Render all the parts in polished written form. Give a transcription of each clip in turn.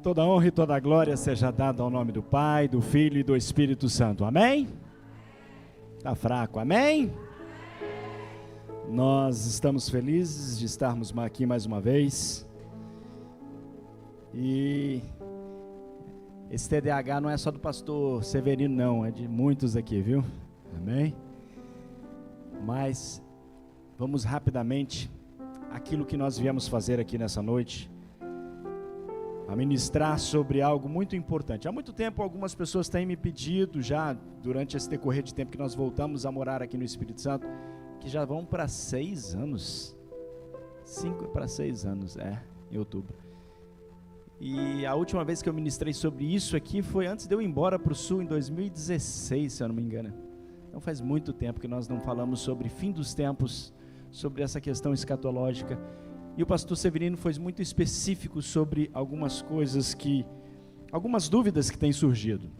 Toda honra e toda glória seja dada ao nome do Pai, do Filho e do Espírito Santo. Amém? Está fraco, amém? Nós estamos felizes de estarmos aqui mais uma vez. E esse TDAH não é só do pastor Severino, não, é de muitos aqui, viu? Amém? Mas vamos rapidamente àquilo que nós viemos fazer aqui nessa noite, a ministrar sobre algo muito importante. Há muito tempo algumas pessoas têm me pedido, já durante esse decorrer de tempo que nós voltamos a morar aqui no Espírito Santo, que já vão para 6 anos, 5 para 6 anos, em outubro. E a última vez que eu ministrei sobre isso aqui foi antes de eu ir embora para o Sul, em 2016, se eu não me engano. Então faz muito tempo que nós não falamos sobre fim dos tempos, sobre essa questão escatológica. E o pastor Severino foi muito específico sobre algumas coisas algumas dúvidas que têm surgido.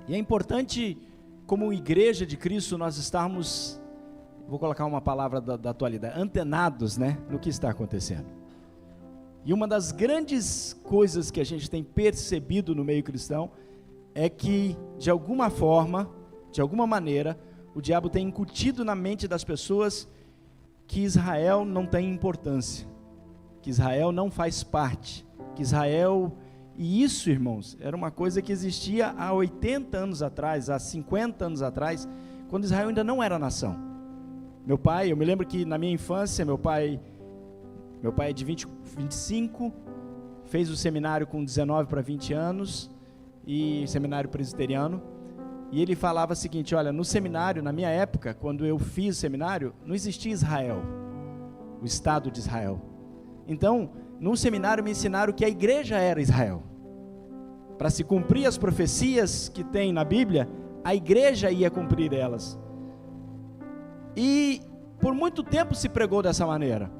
E é importante, como igreja de Cristo, nós estarmos, vou colocar uma palavra da atualidade, antenados, no que está acontecendo. E uma das grandes coisas que a gente tem percebido no meio cristão é que, de alguma forma, de alguma maneira, o diabo tem incutido na mente das pessoas que Israel não tem importância, que Israel não faz parte, que Israel... E isso, irmãos, era uma coisa que existia há 80 anos atrás, há 50 anos atrás, quando Israel ainda não era nação. Meu pai, eu me lembro que na minha infância, meu pai é de 25, fez o seminário com 19 para 20 anos, e seminário presbiteriano, e ele falava o seguinte: olha, no seminário, na minha época, quando eu fiz o seminário, não existia Israel, o Estado de Israel. Então, no seminário me ensinaram que a igreja era Israel. Para se cumprir as profecias que tem na Bíblia, a igreja ia cumprir elas. E por muito tempo se pregou dessa maneira.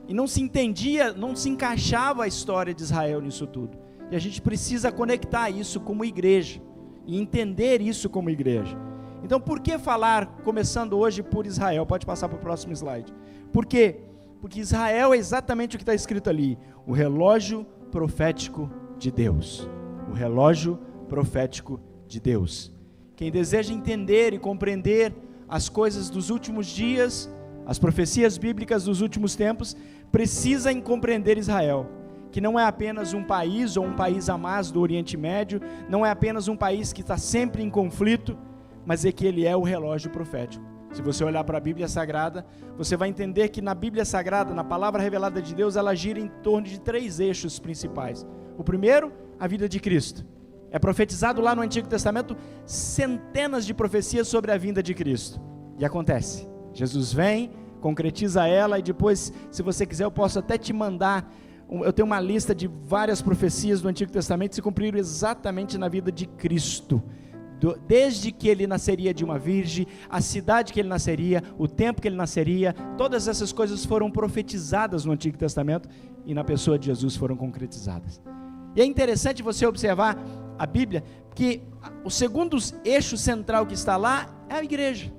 E não se entendia, não se encaixava a história de Israel nisso tudo. E a gente precisa conectar isso como igreja, e entender isso como igreja. Então, por que falar, começando hoje por Israel? Pode passar para o próximo slide. Por quê? Porque Israel é exatamente o que está escrito ali: o relógio profético de Deus. O relógio profético de Deus. Quem deseja entender e compreender as coisas dos últimos dias, as profecias bíblicas dos últimos tempos, precisa compreender Israel, que não é apenas um país ou um país a mais do Oriente Médio, não é apenas um país que está sempre em conflito, mas é que ele é o relógio profético. Se você olhar para a Bíblia Sagrada, você vai entender que na Bíblia Sagrada, na palavra revelada de Deus, ela gira em torno de 3 eixos principais. O primeiro, a vida de Cristo. É profetizado lá no Antigo Testamento centenas de profecias sobre a vinda de Cristo. E acontece. Jesus vem, concretiza ela, e depois, se você quiser, eu posso até te mandar. Eu tenho uma lista de várias profecias do Antigo Testamento que se cumpriram exatamente na vida de Cristo. Desde que ele nasceria de uma virgem, a cidade que ele nasceria, o tempo que ele nasceria, todas essas coisas foram profetizadas no Antigo Testamento e na pessoa de Jesus foram concretizadas. E é interessante você observar a Bíblia, que o segundo eixo central que está lá é a igreja.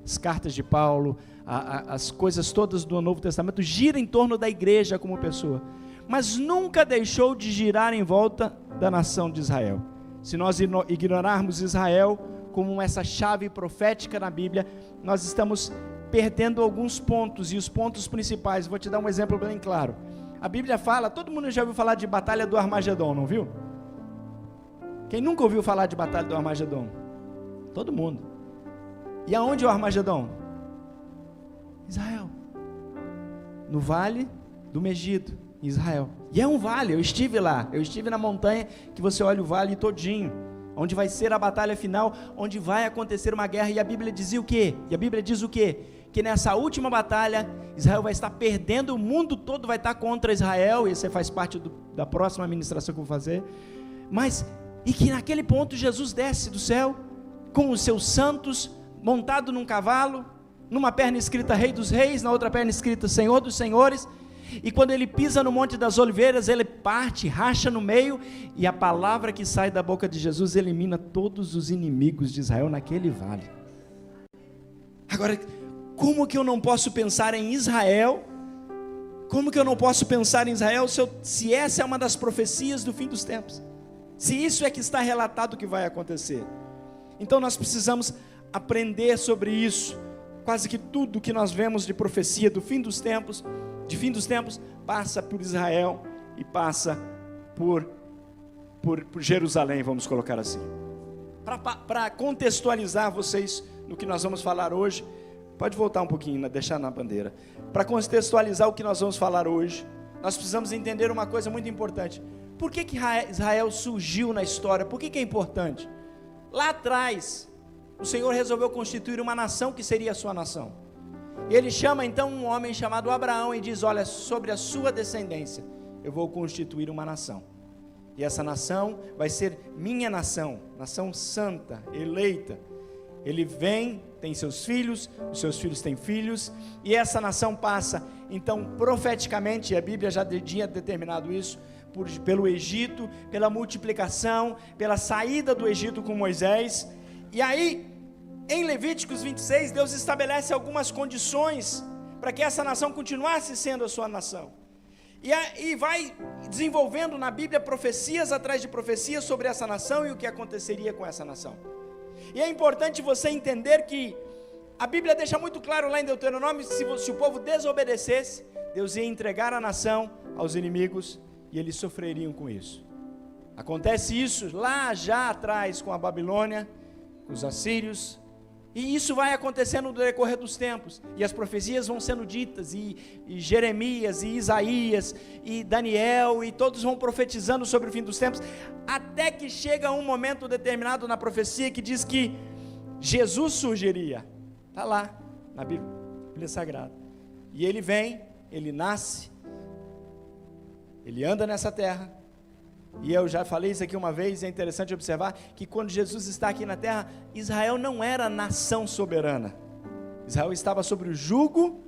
As cartas de Paulo, as coisas todas do Novo Testamento giram em torno da igreja como pessoa, mas nunca deixou de girar em volta da nação de Israel. Se nós ignorarmos Israel como essa chave profética na Bíblia, nós estamos perdendo alguns pontos, e os pontos principais, vou te dar um exemplo bem claro. A Bíblia fala, todo mundo já ouviu falar de Batalha do Armagedon, não viu? Quem nunca ouviu falar de Batalha do Armagedon? Todo mundo. E aonde é o Armagedon? Israel. No Vale do Megido, Israel. E é um vale, eu estive lá, eu estive na montanha que você olha o vale todinho, onde vai ser a batalha final, onde vai acontecer uma guerra, e a Bíblia dizia o quê? E a Bíblia diz o quê? Que nessa última batalha, Israel vai estar perdendo, o mundo todo vai estar contra Israel, e você faz parte da próxima ministração que eu vou fazer, e que naquele ponto Jesus desce do céu, com os seus santos, montado num cavalo, numa perna escrita Rei dos Reis, na outra perna escrita Senhor dos Senhores, e quando ele pisa no Monte das Oliveiras, ele parte, racha no meio, e a palavra que sai da boca de Jesus elimina todos os inimigos de Israel naquele vale. Agora, como que eu não posso pensar em Israel Como que eu não posso pensar em Israel se essa é uma das profecias do fim dos tempos? Se isso é que está relatado que vai acontecer. Então nós precisamos aprender sobre isso. Quase que tudo que nós vemos de profecia do fim dos tempos, passa por Israel e passa por Jerusalém, vamos colocar assim. Para contextualizar vocês no que nós vamos falar hoje, pode voltar um pouquinho, deixar na bandeira. Para contextualizar o que nós vamos falar hoje, nós precisamos entender uma coisa muito importante. Por que Israel surgiu na história? Por que é importante? Lá atrás, o Senhor resolveu constituir uma nação que seria a sua nação. E Ele chama então um homem chamado Abraão e diz: olha, sobre a sua descendência, eu vou constituir uma nação. E essa nação vai ser minha nação, nação santa, eleita. Ele vem, tem seus filhos, os seus filhos têm filhos, e essa nação passa, então, profeticamente, a Bíblia já tinha determinado isso, pelo Egito, pela multiplicação, pela saída do Egito com Moisés. E aí, em Levíticos 26, Deus estabelece algumas condições para que essa nação continuasse sendo a sua nação. E vai desenvolvendo na Bíblia profecias atrás de profecias sobre essa nação e o que aconteceria com essa nação. E é importante você entender que a Bíblia deixa muito claro lá em Deuteronômio, se o povo desobedecesse, Deus ia entregar a nação aos inimigos e eles sofreriam com isso. Acontece isso lá já atrás com a Babilônia, com os assírios, e isso vai acontecendo no decorrer dos tempos, e as profecias vão sendo ditas, e Jeremias, e Isaías, e Daniel, e todos vão profetizando sobre o fim dos tempos, até que chega um momento determinado na profecia que diz que Jesus surgiria. Está lá na Bíblia Sagrada, e Ele vem, Ele nasce, Ele anda nessa terra. E eu já falei isso aqui uma vez, é interessante observar que quando Jesus está aqui na terra, Israel não era nação soberana. Israel estava sobre o jugo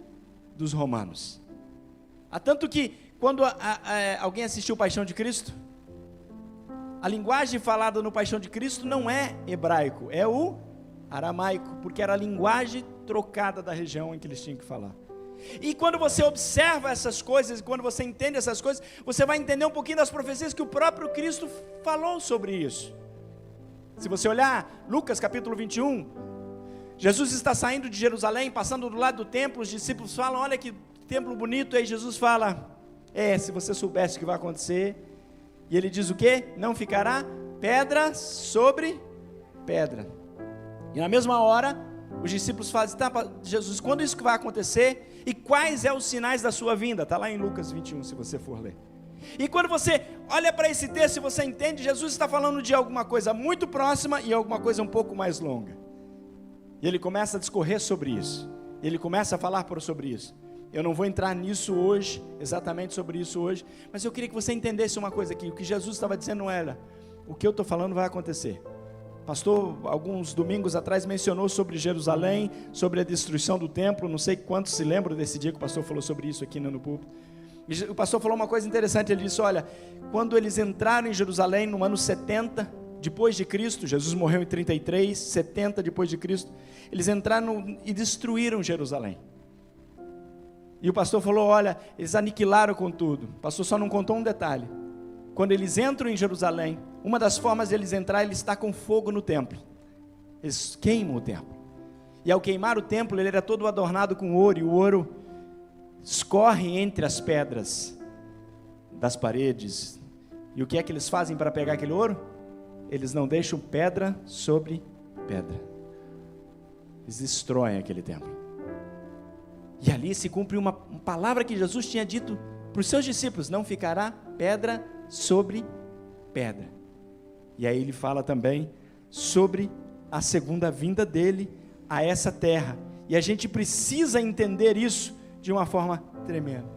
dos romanos. Há tanto que, quando alguém assistiu Paixão de Cristo, a linguagem falada no Paixão de Cristo não é hebraico, é o aramaico, porque era a linguagem trocada da região em que eles tinham que falar. E quando você observa essas coisas, quando você entende essas coisas, você vai entender um pouquinho das profecias que o próprio Cristo falou sobre isso. Se você olhar Lucas capítulo 21, Jesus está saindo de Jerusalém, passando do lado do templo, os discípulos falam: olha que templo bonito, aí Jesus fala: se você soubesse o que vai acontecer, e ele diz o quê? Não ficará pedra sobre pedra. E na mesma hora, os discípulos falam: tá, Jesus, quando isso que vai acontecer? E quais são os sinais da sua vinda? Está lá em Lucas 21, se você for ler. E quando você olha para esse texto e você entende, Jesus está falando de alguma coisa muito próxima e alguma coisa um pouco mais longa. E ele começa a discorrer sobre isso. Ele começa a falar sobre isso. Eu não vou entrar nisso hoje, exatamente sobre isso hoje, mas eu queria que você entendesse uma coisa aqui. O que Jesus estava dizendo não era: o que eu estou falando vai acontecer. Pastor, alguns domingos atrás, mencionou sobre Jerusalém, sobre a destruição do templo. Não sei quantos se lembram desse dia que o pastor falou sobre isso aqui no púlpito. E o pastor falou uma coisa interessante. Ele disse: olha, quando eles entraram em Jerusalém no ano 70 depois de Cristo, Jesus morreu em 33, 70 depois de Cristo, eles entraram e destruíram Jerusalém. E o pastor falou: olha, eles aniquilaram com tudo. O pastor só não contou um detalhe. Quando eles entram em Jerusalém, uma das formas de eles entrar, eles estão com fogo no templo. Eles queimam o templo. E ao queimar o templo, ele era todo adornado com ouro, e o ouro escorre entre as pedras das paredes. E o que é que eles fazem para pegar aquele ouro? Eles não deixam pedra sobre pedra. Eles destroem aquele templo. E ali se cumpre uma palavra que Jesus tinha dito para os seus discípulos: não ficará pedra sobre pedra. E aí ele fala também sobre a segunda vinda dele a essa terra. E a gente precisa entender isso de uma forma tremenda.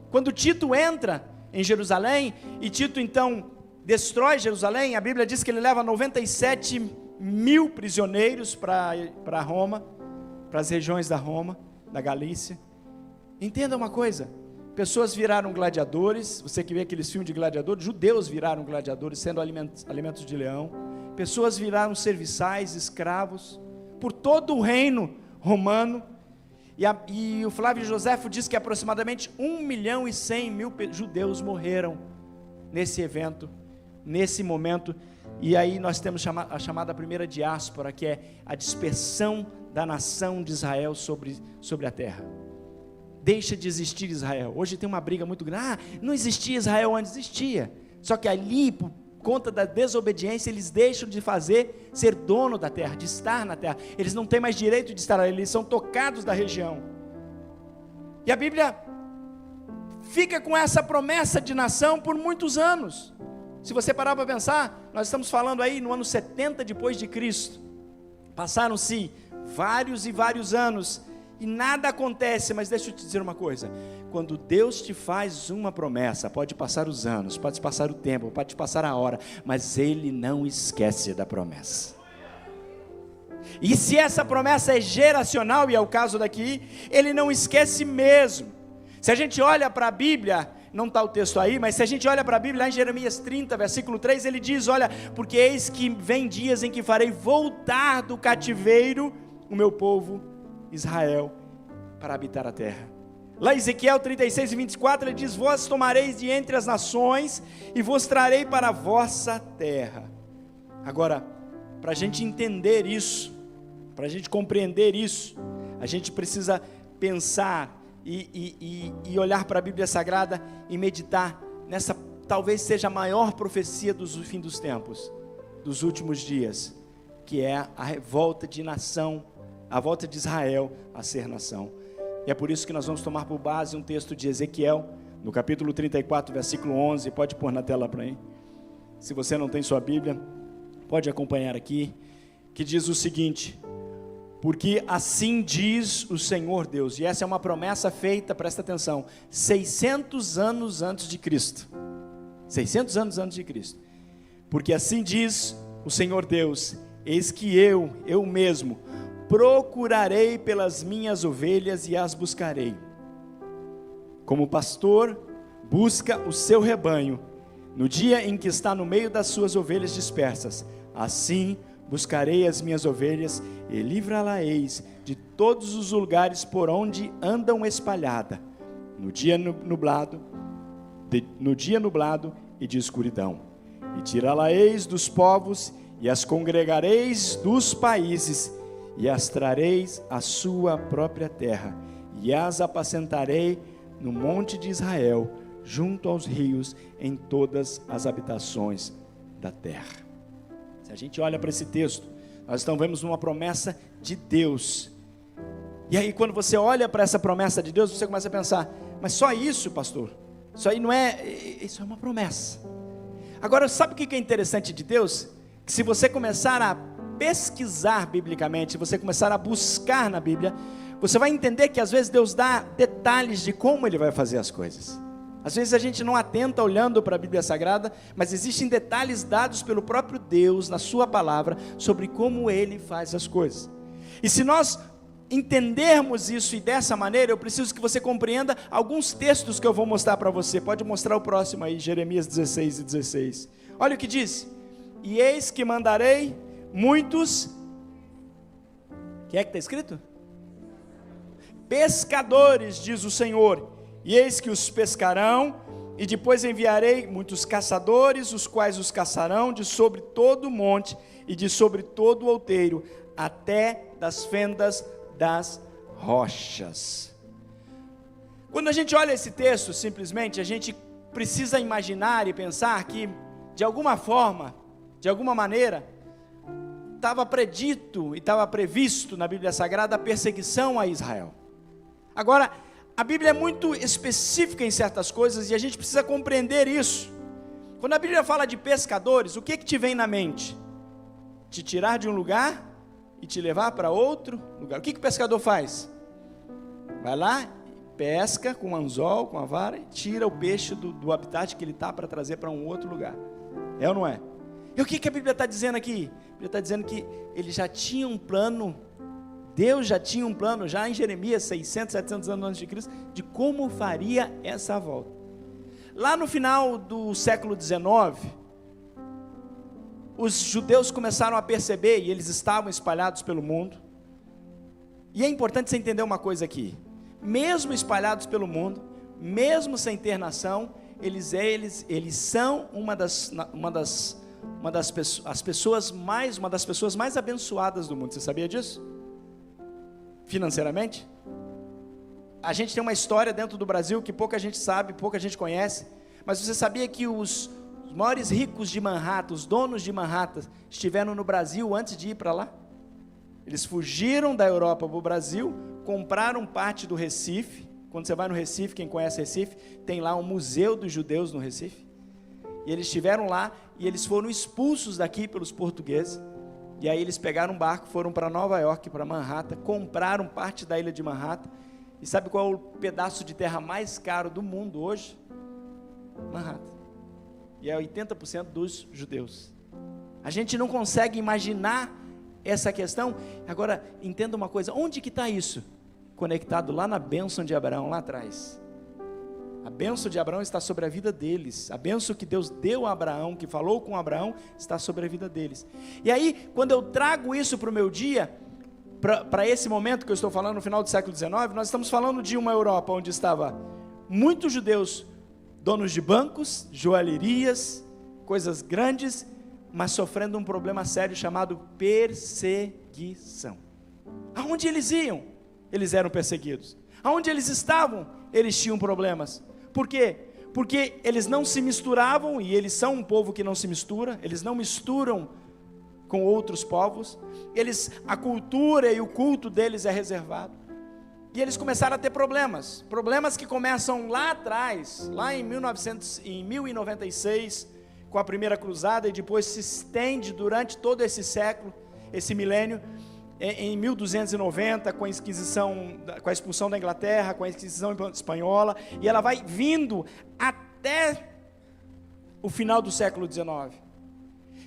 Quando Tito entra em Jerusalém, e Tito então destrói Jerusalém, a Bíblia diz que ele leva 97 mil prisioneiros para Roma, para as regiões da Roma, da Galícia. Entenda uma coisa: pessoas viraram gladiadores. Você que vê aqueles filmes de gladiadores, judeus viraram gladiadores, sendo alimentos de leão. Pessoas viraram serviçais, escravos, por todo o reino romano. E o Flávio Joséfo diz que aproximadamente 1.100.000 judeus morreram nesse evento, nesse momento. E aí nós temos a chamada primeira diáspora, que é a dispersão da nação de Israel sobre a terra. Deixa de existir Israel. Hoje tem uma briga muito grande. Não existia Israel antes, existia. Só que ali, por conta da desobediência, eles deixam de ser dono da terra, de estar na terra. Eles não têm mais direito de estar ali, eles são tocados da região. E a Bíblia fica com essa promessa de nação por muitos anos. Se você parar para pensar, nós estamos falando aí no ano 70 depois de Cristo. Passaram-se vários e vários anos e nada acontece, mas deixa eu te dizer uma coisa: quando Deus te faz uma promessa, pode passar os anos, pode passar o tempo, pode passar a hora, mas Ele não esquece da promessa. E se essa promessa é geracional, e é o caso daqui, Ele não esquece mesmo. Se a gente olha para a Bíblia, não está o texto aí, mas se a gente olha para a Bíblia, lá em Jeremias 30, versículo 3, ele diz: olha, porque eis que vem dias em que farei voltar do cativeiro o meu povo Israel para habitar a terra. Lá em Ezequiel 36 e 24, ele diz: vós tomareis de entre as nações e vos trarei para a vossa terra. Agora, para a gente entender isso, para a gente compreender isso, a gente precisa pensar e olhar para a Bíblia Sagrada e meditar nessa, talvez seja a maior profecia do fim dos tempos, dos últimos dias, que é a revolta de nação, a volta de Israel a ser nação. E é por isso que nós vamos tomar por base um texto de Ezequiel, no capítulo 34, versículo 11, pode pôr na tela para mim, se você não tem sua Bíblia, pode acompanhar aqui, que diz o seguinte: porque assim diz o Senhor Deus, e essa é uma promessa feita, presta atenção, 600 anos antes de Cristo, 600 anos antes de Cristo, porque assim diz o Senhor Deus: eis que eu mesmo, procurarei pelas minhas ovelhas e as buscarei, como o pastor busca o seu rebanho, no dia em que está no meio das suas ovelhas dispersas, assim buscarei as minhas ovelhas e livrá-la-eis de todos os lugares por onde andam espalhada, no dia nublado e de escuridão, e tirá-la-eis dos povos, e as congregareis dos países, e as trareis à sua própria terra, e as apacentarei no monte de Israel, junto aos rios, em todas as habitações da terra. Se a gente olha para esse texto, nós vemos uma promessa de Deus. E aí quando você olha para essa promessa de Deus, você começa a pensar: mas só isso, pastor? Isso aí não é... Isso é uma promessa. Agora, sabe o que é interessante de Deus? Que se você começar a pesquisar biblicamente, se você começar a buscar na Bíblia, você vai entender que às vezes Deus dá detalhes de como Ele vai fazer as coisas. Às vezes a gente não atenta olhando para a Bíblia Sagrada, mas existem detalhes dados pelo próprio Deus, na sua palavra, sobre como Ele faz as coisas. E se nós entendermos isso e dessa maneira, eu preciso que você compreenda alguns textos que eu vou mostrar para você. Pode mostrar o próximo aí, Jeremias 16 e 16. Olha o que diz: e eis que mandarei muitos... O que é que está escrito? Pescadores, diz o Senhor, e eis que os pescarão, e depois enviarei muitos caçadores, os quais os caçarão de sobre todo o monte, e de sobre todo o outeiro, até das fendas das rochas. Quando a gente olha esse texto, simplesmente, a gente precisa imaginar e pensar que, de alguma forma, de alguma maneira, estava predito e estava previsto na Bíblia Sagrada a perseguição a Israel. Agora, a Bíblia é muito específica em certas coisas e a gente precisa compreender isso. Quando a Bíblia fala de pescadores, o que te vem na mente? Te tirar de um lugar e te levar para outro lugar. O que o pescador faz? Vai lá, pesca com um anzol, com a vara, e tira o peixe do habitat que ele está para trazer para um outro lugar. É ou não é? E o que a Bíblia está dizendo aqui? A Bíblia está dizendo que ele já tinha um plano. Deus já tinha um plano, já em Jeremias, 600, 700 anos antes de Cristo, de como faria essa volta. Lá no final do século XIX, os judeus começaram a perceber, e eles estavam espalhados pelo mundo, E é importante você entender uma coisa aqui, mesmo espalhados pelo mundo, mesmo sem ter nação, eles são uma das pessoas mais abençoadas do mundo. Você sabia disso? Financeiramente? A gente tem uma história dentro do Brasil que pouca gente sabe, pouca gente conhece, mas você sabia que os maiores ricos de Manhattan, os donos de Manhattan, estiveram no Brasil antes de ir para lá? Eles fugiram da Europa para o Brasil, compraram parte do Recife. Quando você vai no Recife, quem conhece Recife, tem lá um museu dos judeus no Recife. E eles estiveram lá e eles foram expulsos daqui pelos portugueses. E aí eles pegaram um barco, foram para Nova York, para Manhattan, compraram parte da ilha de Manhattan. E sabe qual é o pedaço de terra mais caro do mundo hoje? Manhattan. E é 80% dos judeus. A gente não consegue imaginar essa questão. Agora, entenda uma coisa, onde que está isso? Conectado lá na bênção de Abraão, lá atrás. A bênção de Abraão está sobre a vida deles. A bênção que Deus deu a Abraão, que falou com Abraão, está sobre a vida deles. E aí, quando eu trago isso para o meu dia, para esse momento que eu estou falando, no final do século XIX, nós estamos falando de uma Europa onde estava muitos judeus, donos de bancos, joalherias, coisas grandes, mas sofrendo um problema sério chamado perseguição. Aonde eles iam? Eles eram perseguidos. Aonde eles estavam? Eles tinham problemas. Por quê? Porque eles não se misturavam, e eles são um povo que não se mistura, eles não misturam com outros povos, a cultura e o culto deles é reservado. E eles começaram a ter problemas que começam lá atrás, lá em 1096, com a primeira cruzada, e depois se estende durante todo esse século, esse milênio, em 1290, com a Inquisição, com a expulsão da Inglaterra, com a Inquisição espanhola, e ela vai vindo até o final do século XIX,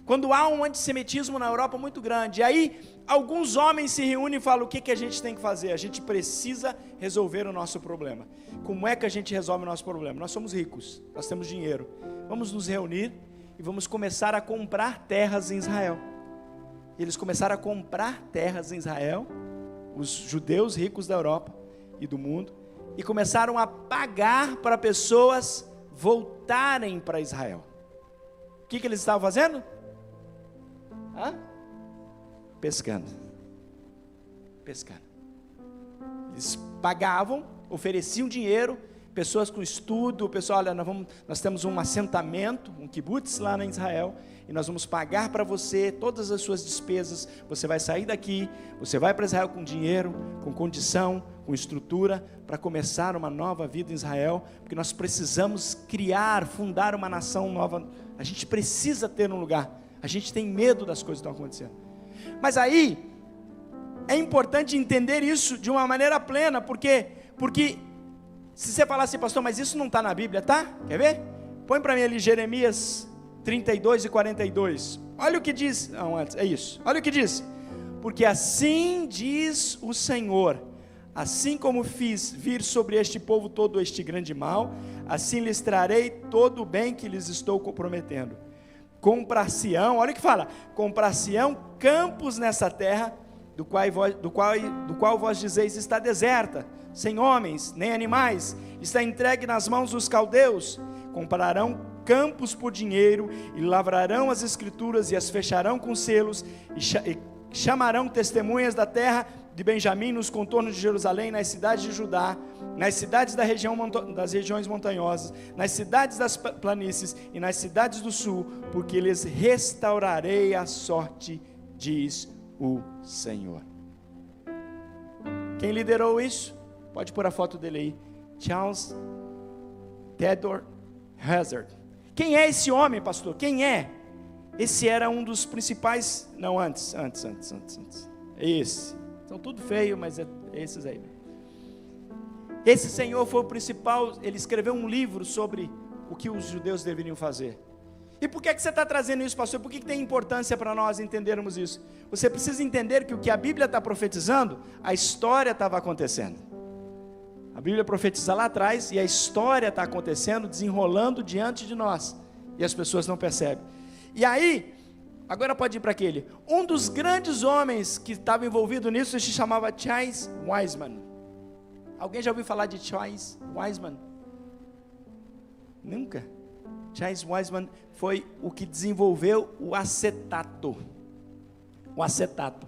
quando há um antissemitismo na Europa muito grande. E aí, alguns homens se reúnem e falam: o que a gente tem que fazer? A gente precisa resolver o nosso problema. Como é que a gente resolve o nosso problema? Nós somos ricos, nós temos dinheiro, vamos nos reunir e vamos começar a comprar terras em Israel. E eles começaram a comprar terras em Israel, os judeus ricos da Europa e do mundo, e começaram a pagar para pessoas voltarem para Israel. O que eles estavam fazendo? Pescando. Eles pagavam, ofereciam dinheiro, pessoas com estudo, pessoal, olha, nós temos um assentamento, um kibbutz lá em Israel, e nós vamos pagar para você todas as suas despesas. Você vai sair daqui, você vai para Israel com dinheiro, com condição, com estrutura, para começar uma nova vida em Israel, porque nós precisamos fundar uma nação nova. A gente precisa ter um lugar. A gente tem medo das coisas que estão acontecendo. Mas aí, é importante entender isso de uma maneira plena, porque se você falar assim: pastor, mas isso não está na Bíblia, tá? Quer ver? Põe para mim ali Jeremias 32 e 42. Olha o que diz. Não, antes, é isso. Olha o que diz. Porque assim diz o Senhor: assim como fiz vir sobre este povo todo este grande mal, assim lhes trarei todo o bem que lhes estou comprometendo. Comprar-se-ão, olha o que fala: comprar-se-ão campos nessa terra, do qual vós dizeis está deserta, sem homens, nem animais, está entregue nas mãos dos caldeus. Comprarão campos por dinheiro, e lavrarão as escrituras, e as fecharão com selos, e chamarão testemunhas da terra de Benjamim, nos contornos de Jerusalém, nas cidades de Judá, nas cidades das regiões montanhosas, nas cidades das planícies e nas cidades do sul, porque lhes restaurarei a sorte, diz o Senhor. Quem liderou isso? Pode pôr a foto dele aí. Charles Theodore Hazard. Quem é esse homem, pastor? Quem é? Esse era um dos principais. Não, antes. Esse. São tudo feio, mas é esses aí. Esse senhor foi o principal. Ele escreveu um livro sobre o que os judeus deveriam fazer. E por que você está trazendo isso, pastor? Por que tem importância para nós entendermos isso? Você precisa entender que o que a Bíblia está profetizando, a história estava acontecendo. A Bíblia profetiza lá atrás e a história está acontecendo, desenrolando diante de nós. E as pessoas não percebem. E aí, Agora pode ir para aquele. Um dos grandes homens que estava envolvido nisso se chamava Charles Wiseman. Alguém já ouviu falar de Charles Wiseman? Nunca. Charles Wiseman foi o que desenvolveu o acetato. O acetato.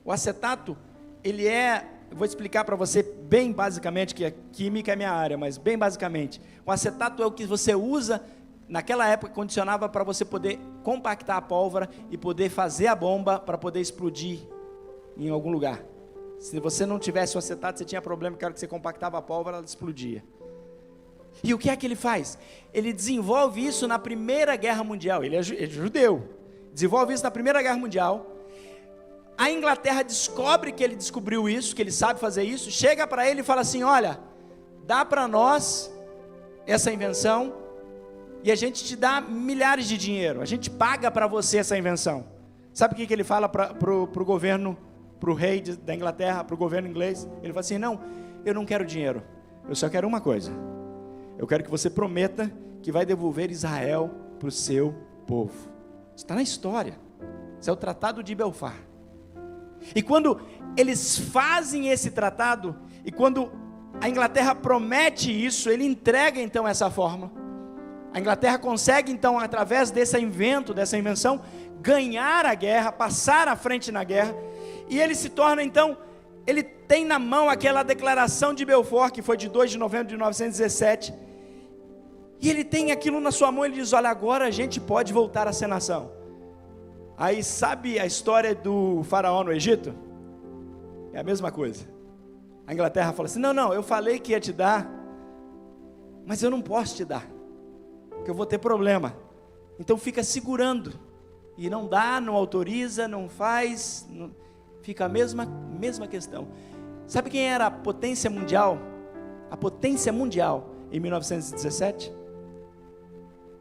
O acetato, ele é, eu vou explicar para você bem basicamente, que a química é minha área, mas bem basicamente. O acetato é o que você usa, naquela época condicionava para você poder compactar a pólvora e poder fazer a bomba para poder explodir em algum lugar. Se você não tivesse o acetato, você tinha problema, que a hora que você compactava a pólvora, ela explodia. E o que é que ele faz? Ele desenvolve isso na Primeira Guerra Mundial. Ele é judeu. Desenvolve isso na Primeira Guerra Mundial. A Inglaterra descobre que ele descobriu isso, que ele sabe fazer isso. Chega para ele e fala assim: olha, dá para nós essa invenção e a gente te dá milhares de dinheiro. A gente paga para você essa invenção. Sabe o que ele fala para o governo, para o rei da Inglaterra, para o governo inglês? Ele fala assim: não, eu não quero dinheiro. Eu só quero uma coisa. Eu quero que você prometa que vai devolver Israel para o seu povo. Isso está na história. Isso é o Tratado de Belfar. E quando eles fazem esse tratado, e quando a Inglaterra promete isso, ele entrega então essa fórmula. A Inglaterra consegue então, através desse invento, dessa invenção, ganhar a guerra, passar à frente na guerra, e ele se torna então, ele tem na mão aquela declaração de Belfort, que foi de 2 de novembro de 1917, e ele tem aquilo na sua mão, ele diz: olha, agora a gente pode voltar a ser nação. Aí sabe a história do faraó no Egito? É a mesma coisa. A Inglaterra fala assim: não, eu falei que ia te dar, mas eu não posso te dar, porque eu vou ter problema. Então fica segurando, e não dá, não autoriza, não faz, não, fica a mesma questão. Sabe quem era a potência mundial? A potência mundial em 1917?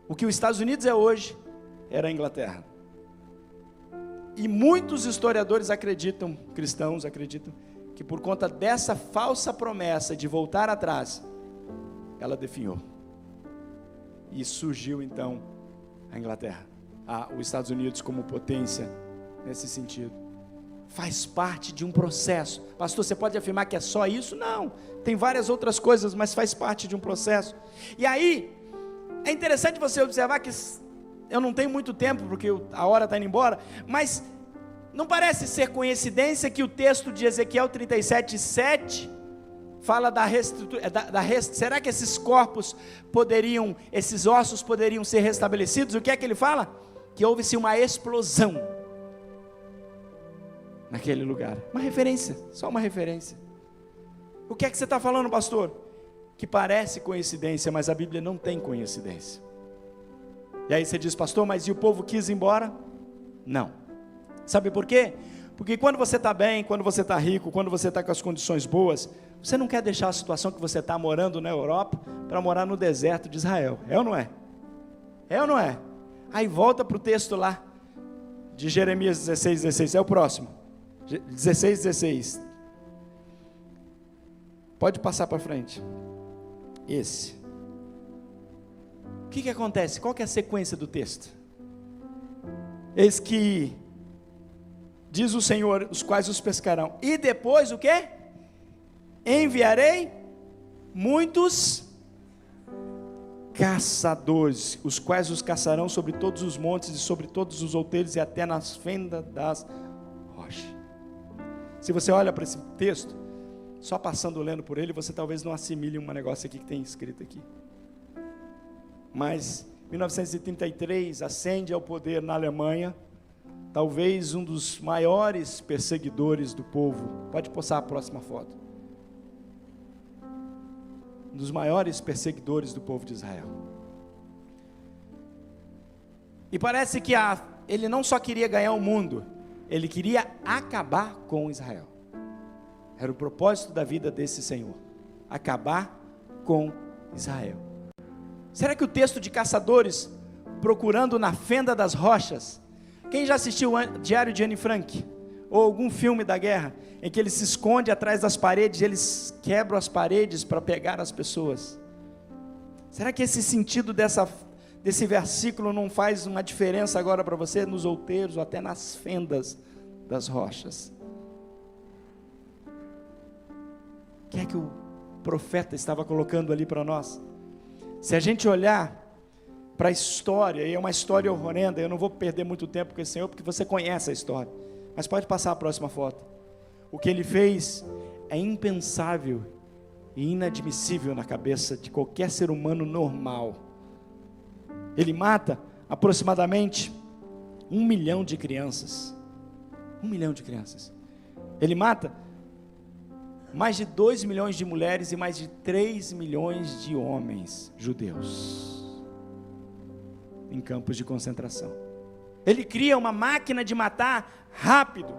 O que os Estados Unidos é hoje, era a Inglaterra. E muitos historiadores acreditam, cristãos acreditam, que por conta dessa falsa promessa de voltar atrás, ela definhou. E surgiu então a Inglaterra, os Estados Unidos como potência nesse sentido. Faz parte de um processo. Pastor, você pode afirmar que é só isso? Não, tem várias outras coisas, mas faz parte de um processo. E aí, é interessante você observar que eu não tenho muito tempo, porque a hora está indo embora, mas não parece ser coincidência que o texto de Ezequiel 37:7 fala será que esses corpos poderiam, esses ossos poderiam ser restabelecidos? O que é que ele fala? Que houve-se uma explosão naquele lugar. Uma referência, só uma referência. O que é que você está falando, pastor? Que parece coincidência, mas a Bíblia não tem coincidência. E aí você diz: pastor, mas e o povo quis ir embora? Não. Sabe por quê? Porque quando você está bem, quando você está rico, quando você está com as condições boas, você não quer deixar a situação que você está morando na Europa para morar no deserto de Israel. É ou não é? É ou não é? Aí volta para o texto lá de Jeremias 16:16, é o próximo. 16:16. Pode passar para frente. Esse. O que acontece? Qual que é a sequência do texto? Eis que diz o Senhor, os quais os pescarão. E depois o quê? Enviarei muitos caçadores, os quais os caçarão sobre todos os montes e sobre todos os outeiros e até nas fendas das rochas. Se você olha para esse texto, só passando lendo por ele, você talvez não assimile um negócio aqui que tem escrito aqui. Mas 1933 ascende ao poder na Alemanha, talvez um dos maiores perseguidores do povo. Pode passar a próxima foto. Um dos maiores perseguidores do povo de Israel. E parece que ele não só queria ganhar o mundo, ele queria acabar com Israel. Era o propósito da vida desse Senhor, acabar com Israel. Será que o texto de caçadores procurando na fenda das rochas, quem já assistiu o Diário de Anne Frank, ou algum filme da guerra, em que ele se esconde atrás das paredes, eles quebram as paredes para pegar as pessoas? Será que esse sentido desse versículo não faz uma diferença agora para você, nos outeiros ou até nas fendas das rochas? O que é que o profeta estava colocando ali para nós? Se a gente olhar para a história, e é uma história horrenda, eu não vou perder muito tempo com esse Senhor, porque você conhece a história, mas pode passar a próxima foto. O que ele fez é impensável e inadmissível na cabeça de qualquer ser humano normal. Ele mata aproximadamente 1 milhão de crianças. 1 milhão de crianças. Ele mata mais de 2 milhões de mulheres e mais de 3 milhões de homens judeus em campos de concentração. Ele cria uma máquina de matar rápido.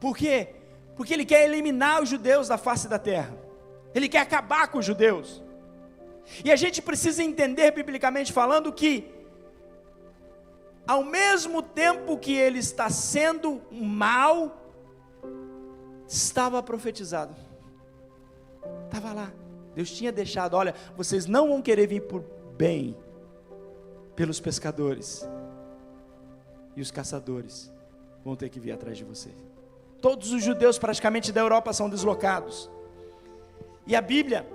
Por quê? Porque ele quer eliminar os judeus da face da terra. Ele quer acabar com os judeus. E a gente precisa entender, biblicamente falando, que ao mesmo tempo que ele está sendo mal, estava profetizado. Estava lá. Deus tinha deixado, olha, vocês não vão querer vir por bem pelos pescadores, e os caçadores vão ter que vir atrás de vocês. Todos os judeus praticamente da Europa são deslocados. E a Bíblia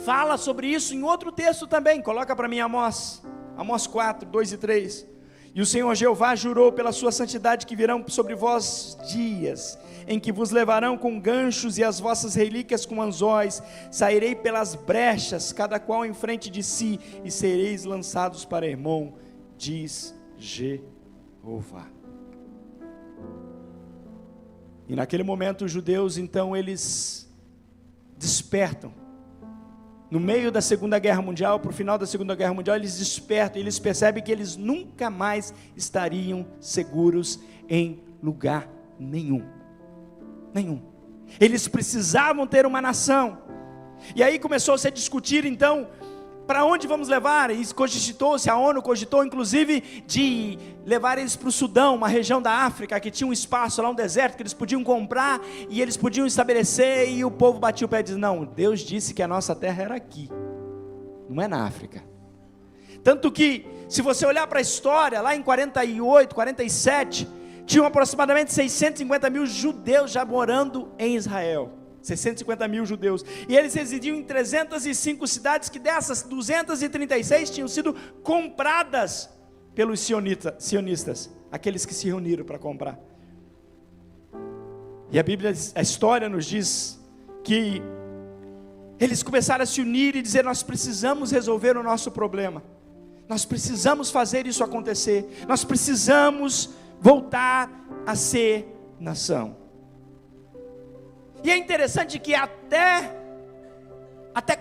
fala sobre isso em outro texto também. Coloca para mim Amós 4, 2 e 3. E o Senhor Jeová jurou pela sua santidade que virão sobre vós dias em que vos levarão com ganchos e as vossas relíquias com anzóis. Sairei pelas brechas, cada qual em frente de si, e sereis lançados para Hermon, diz Jeová. E naquele momento os judeus, então, eles despertam. No meio da Segunda Guerra Mundial, para o final da Segunda Guerra Mundial, eles despertam e eles percebem que eles nunca mais estariam seguros em lugar nenhum. Nenhum. Eles precisavam ter uma nação. E aí começou a se discutir, então, para onde vamos levar? E cogitou-se, a ONU cogitou inclusive de levar eles para o Sudão, uma região da África que tinha um espaço lá, um deserto que eles podiam comprar e eles podiam estabelecer, e o povo batia o pé e dizia: não, Deus disse que a nossa terra era aqui, não é na África. Tanto que, se você olhar para a história, lá em 48, 47, tinham aproximadamente 650 mil judeus já morando em Israel. 650 mil judeus, e eles residiam em 305 cidades, que dessas 236 tinham sido compradas pelos sionistas, aqueles que se reuniram para comprar. E a Bíblia, a história nos diz que eles começaram a se unir e dizer: nós precisamos resolver o nosso problema, nós precisamos fazer isso acontecer, nós precisamos voltar a ser nação. E é interessante que até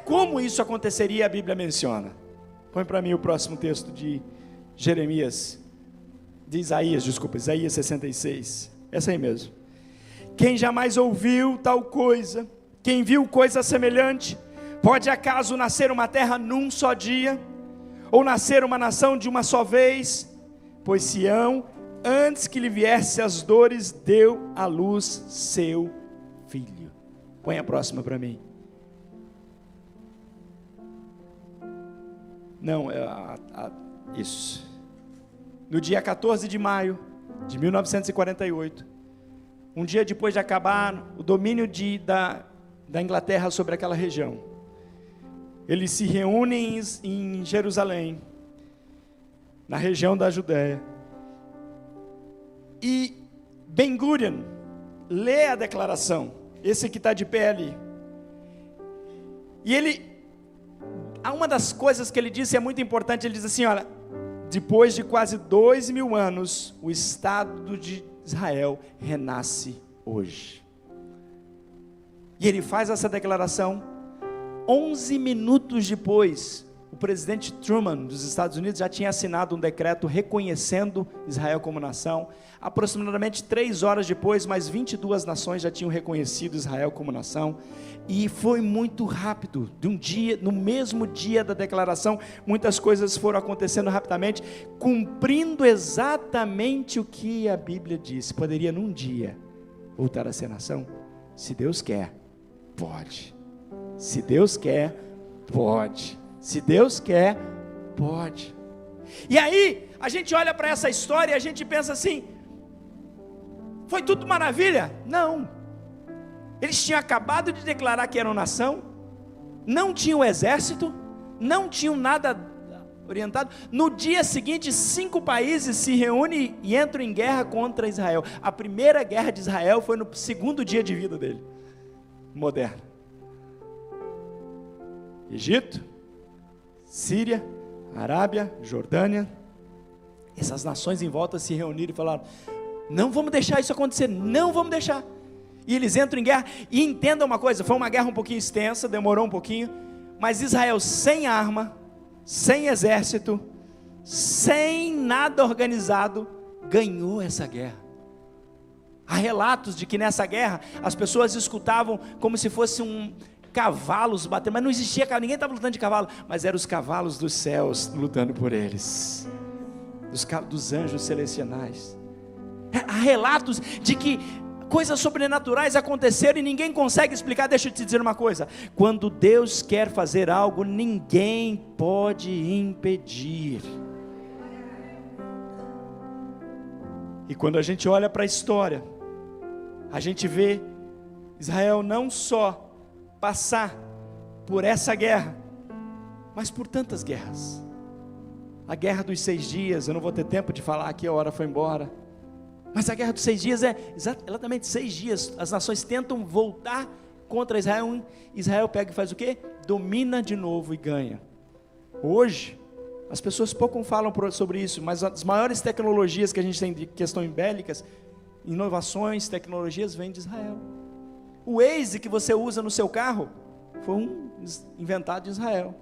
como isso aconteceria, a Bíblia menciona. Põe para mim o próximo texto de Isaías 66, essa aí mesmo. Quem jamais ouviu tal coisa, quem viu coisa semelhante, pode acaso nascer uma terra num só dia, ou nascer uma nação de uma só vez? Pois Sião, antes que lhe viesse as dores, deu à luz seu filho. Põe a próxima para mim. Não, isso. No dia 14 de maio de 1948, um dia depois de acabar o domínio da Inglaterra sobre aquela região, eles se reúnem em Jerusalém, na região da Judéia, e Ben-Gurion lê a declaração, esse que está de pé ali, e uma das coisas que ele disse é muito importante. Ele diz assim: olha, depois de quase 2000 anos, o Estado de Israel renasce hoje. E ele faz essa declaração 11 minutos depois. O presidente Truman dos Estados Unidos já tinha assinado um decreto reconhecendo Israel como nação. Aproximadamente 3 horas depois, mais 22 nações já tinham reconhecido Israel como nação. E foi muito rápido. No mesmo dia da declaração, muitas coisas foram acontecendo rapidamente, cumprindo exatamente o que a Bíblia disse. Poderia num dia voltar a ser nação? Se Deus quer, pode. Se Deus quer, pode. Se Deus quer, pode. E aí, a gente olha para essa história e a gente pensa assim: foi tudo maravilha? Não. Eles tinham acabado de declarar que eram nação, não tinham exército, não tinham nada orientado. No dia seguinte, 5 países se reúnem e entram em guerra contra Israel. A primeira guerra de Israel foi no 2º dia de vida dele, moderno. Egito, Síria, Arábia, Jordânia, essas nações em volta se reuniram e falaram: não vamos deixar isso acontecer, não vamos deixar. E eles entram em guerra. E entendam uma coisa, foi uma guerra um pouquinho extensa, demorou um pouquinho, mas Israel sem arma, sem exército, sem nada organizado, ganhou essa guerra. Há relatos de que nessa guerra as pessoas escutavam como se fosse cavalos batendo, mas não existia cavalo, ninguém estava lutando de cavalo, mas eram os cavalos dos céus lutando por eles, dos anjos celestiais. Há relatos de que coisas sobrenaturais aconteceram e ninguém consegue explicar. Deixa eu te dizer uma coisa: quando Deus quer fazer algo, ninguém pode impedir. E quando a gente olha para a história, a gente vê Israel não só passar por essa guerra, mas por tantas guerras. A guerra dos 6 dias, eu não vou ter tempo de falar aqui, a hora foi embora. Mas a guerra dos 6 dias é exatamente 6 dias. As nações tentam voltar contra Israel. Israel pega e faz o quê? Domina de novo e ganha. Hoje, as pessoas pouco falam sobre isso, mas as maiores tecnologias que a gente tem de questões bélicas, inovações, tecnologias, vêm de Israel. O Waze que você usa no seu carro foi inventado em Israel.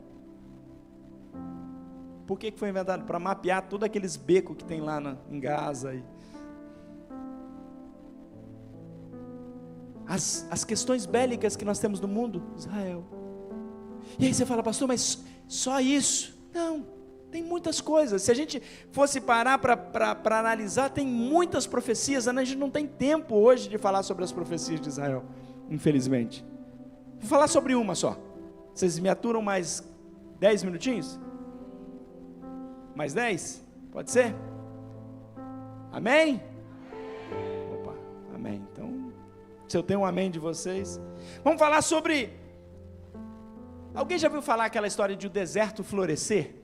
Por que foi inventado? Para mapear todos aqueles becos que tem lá em Gaza. As questões bélicas que nós temos no mundo, Israel. E aí você fala: pastor, mas só isso? Não, tem muitas coisas. Se a gente fosse parar para analisar, tem muitas profecias. A gente não tem tempo hoje de falar sobre as profecias de Israel, infelizmente. Vou falar sobre uma só. Vocês me aturam mais 10 minutinhos? Mais 10? Pode ser? Amém? Opa, amém. Então, se eu tenho um amém de vocês, vamos falar sobre... Alguém já ouviu falar aquela história de o deserto florescer?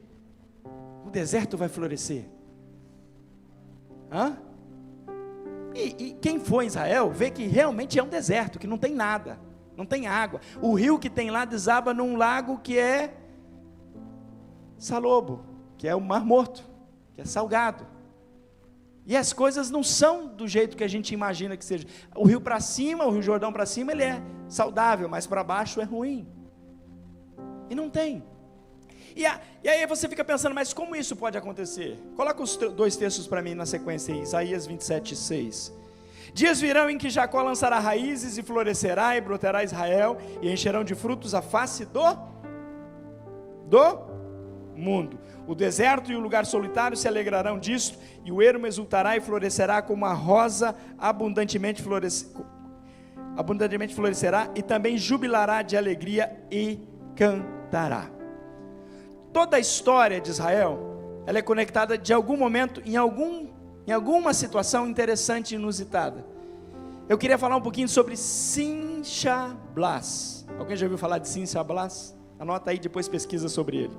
O deserto vai florescer. Hã? E quem for em Israel vê que realmente é um deserto, que não tem nada, não tem água. O rio que tem lá desaba num lago que é salobo, que é o Mar Morto, que é salgado. E as coisas não são do jeito que a gente imagina que seja. O rio para cima, o Rio Jordão para cima, ele é saudável, mas para baixo é ruim. E não tem. E aí você fica pensando, mas como isso pode acontecer? Coloca os 2 textos para mim na sequência aí, Isaías 27:6. Dias virão em que Jacó lançará raízes e florescerá, e brotará Israel, e encherão de frutos a face do mundo. O deserto e o lugar solitário se alegrarão disto, e o ermo exultará e florescerá como a rosa abundantemente florescerá, e também jubilará de alegria e cantará. Toda a história de Israel, ela é conectada de algum momento, em alguma situação interessante e inusitada. Eu queria falar um pouquinho sobre Simcha Blas. Alguém já ouviu falar de Simcha Blas? Anota aí, depois pesquisa sobre ele.